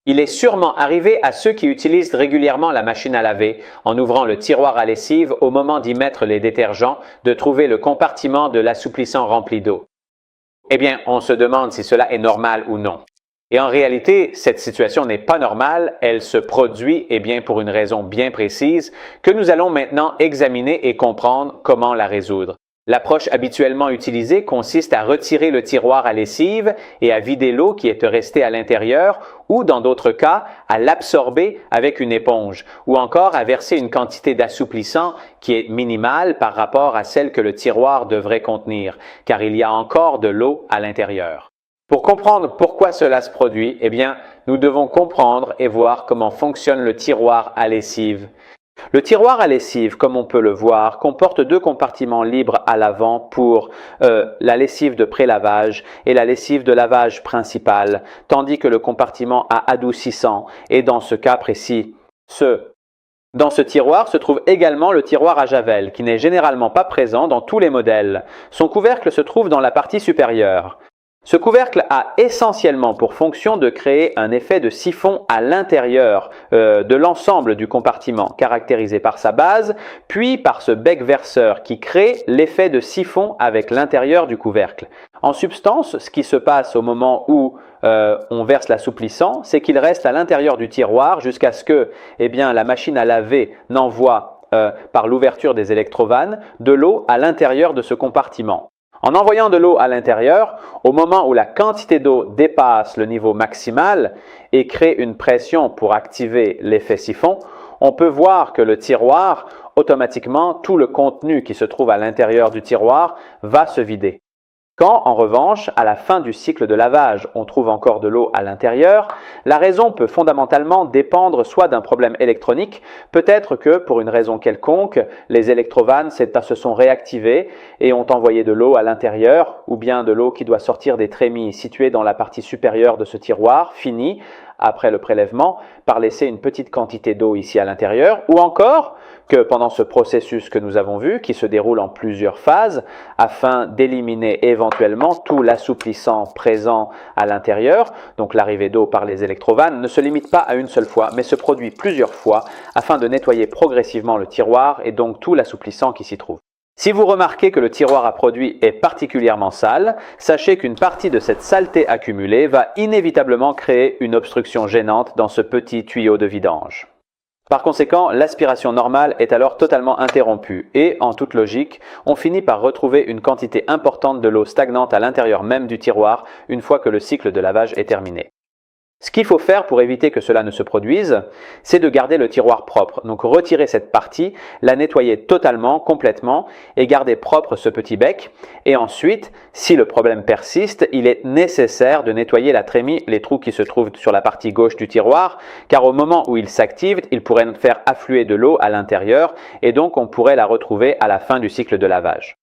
Il est sûrement arrivé à ceux qui utilisent régulièrement la machine à laver, en ouvrant le tiroir à lessive au moment d'y mettre les détergents, de trouver le compartiment de l'assouplissant rempli d'eau. Eh bien, on se demande si cela est normal ou non. Et en réalité, cette situation n'est pas normale, elle se produit pour une raison bien précise que nous allons maintenant examiner et comprendre comment la résoudre. L'approche habituellement utilisée consiste à retirer le tiroir à lessive et à vider l'eau qui est restée à l'intérieur ou, dans d'autres cas, à l'absorber avec une éponge ou encore à verser une quantité d'assouplissant qui est minimale par rapport à celle que le tiroir devrait contenir, car il y a encore de l'eau à l'intérieur. Pour comprendre pourquoi cela se produit, nous devons comprendre et voir comment fonctionne le tiroir à lessive. Le tiroir à lessive, comme on peut le voir, comporte deux compartiments libres à l'avant pour la lessive de pré-lavage et la lessive de lavage principale, tandis que le compartiment à adoucissant est dans ce cas précis. Dans ce tiroir se trouve également le tiroir à javel, qui n'est généralement pas présent dans tous les modèles. Son couvercle se trouve dans la partie supérieure. Ce couvercle a essentiellement pour fonction de créer un effet de siphon à l'intérieur de l'ensemble du compartiment, caractérisé par sa base, puis par ce bec verseur qui crée l'effet de siphon avec l'intérieur du couvercle. En substance, ce qui se passe au moment où on verse l'assouplissant, c'est qu'il reste à l'intérieur du tiroir jusqu'à ce que la machine à laver n'envoie par l'ouverture des électrovannes de l'eau à l'intérieur de ce compartiment. En envoyant de l'eau à l'intérieur, au moment où la quantité d'eau dépasse le niveau maximal et crée une pression pour activer l'effet siphon, on peut voir que le tiroir, automatiquement, tout le contenu qui se trouve à l'intérieur du tiroir va se vider. Quand, en revanche, à la fin du cycle de lavage, on trouve encore de l'eau à l'intérieur, la raison peut fondamentalement dépendre soit d'un problème électronique, peut-être que, pour une raison quelconque, les électrovannes se sont réactivées et ont envoyé de l'eau à l'intérieur, ou bien de l'eau qui doit sortir des trémies situées dans la partie supérieure de ce tiroir, fini, après le prélèvement, par laisser une petite quantité d'eau ici à l'intérieur, ou encore que pendant ce processus que nous avons vu, qui se déroule en plusieurs phases, afin d'éliminer éventuellement tout l'assouplissant présent à l'intérieur, donc l'arrivée d'eau par les électrovannes, ne se limite pas à une seule fois, mais se produit plusieurs fois, afin de nettoyer progressivement le tiroir et donc tout l'assouplissant qui s'y trouve. Si vous remarquez que le tiroir à produit est particulièrement sale, sachez qu'une partie de cette saleté accumulée va inévitablement créer une obstruction gênante dans ce petit tuyau de vidange. Par conséquent, l'aspiration normale est alors totalement interrompue et, en toute logique, on finit par retrouver une quantité importante de l'eau stagnante à l'intérieur même du tiroir une fois que le cycle de lavage est terminé. Ce qu'il faut faire pour éviter que cela ne se produise, c'est de garder le tiroir propre. Donc retirer cette partie, la nettoyer totalement, complètement et garder propre ce petit bec. Et ensuite, si le problème persiste, il est nécessaire de nettoyer la trémie, les trous qui se trouvent sur la partie gauche du tiroir, car au moment où il s'active, il pourrait faire affluer de l'eau à l'intérieur et donc on pourrait la retrouver à la fin du cycle de lavage.